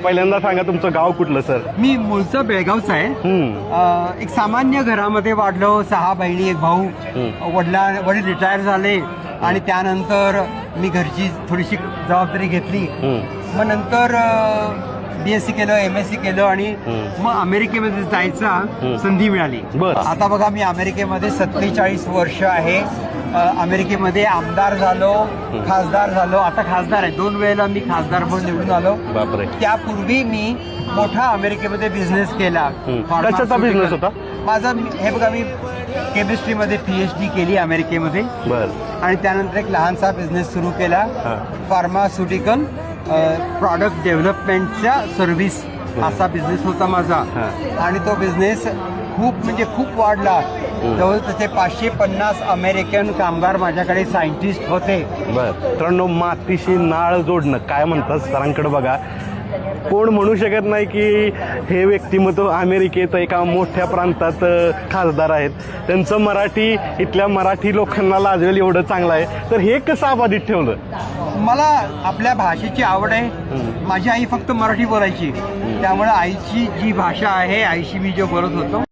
पहिल्यांदा सांगा तुमचं गाव कुठलं सर? मी मूळचा बेळगावचा आहे. एक सामान्य घरामध्ये वाढलो, 6 बहिणी, 1 भाऊ. वडील रिटायर झाले आणि त्यानंतर मी घरची थोडीशी जबाबदारी घेतली. मग नंतर BSc केलं, MSc केलं आणि मग अमेरिकेमध्ये जायचा संधी मिळाली. आता बघा मी अमेरिकेमध्ये 47 वर्ष आहे. अमेरिकेमध्ये आमदार झालो, खासदार झालो. आता खासदार आहे. 2 वेळेला मी खासदार म्हणून निवडून आलो. बापरे. त्यापूर्वी मी मोठा अमेरिकेमध्ये बिझनेस केला. कशाचा बिझनेस होता माझा? हे बघा मी केमिस्ट्रीमध्ये PhD केली अमेरिकेमध्ये. आणि त्यानंतर एक लहानसा बिझनेस सुरू केला, फार्मास्युटिकल प्रॉडक्ट डेव्हलपमेंटच्या सर्व्हिस असा बिझनेस होता माझा. आणि तो बिझनेस खूप वाढला. जवळ तिथे 550 अमेरिकन कामगार माझ्याकडे सायंटिस्ट होते. मित्रांनो, मातीशी नाळ जोडणं काय म्हणतात सरांकडे बघा. कोण म्हणू शकत नाही की हे व्यक्तिमत्व अमेरिकेत एका मोठ्या प्रांतात खासदार आहेत. त्यांचं मराठी इथल्या मराठी लोकांना लाजवेल एवढं चांगलं आहे. तर हे कसं अबाधित ठेवलं? मला आपल्या भाषेची आवड आहे. माझी आई फक्त मराठी बोलायची, त्यामुळे आईची जी भाषा आहे, आईशी मी जो बोलत होतो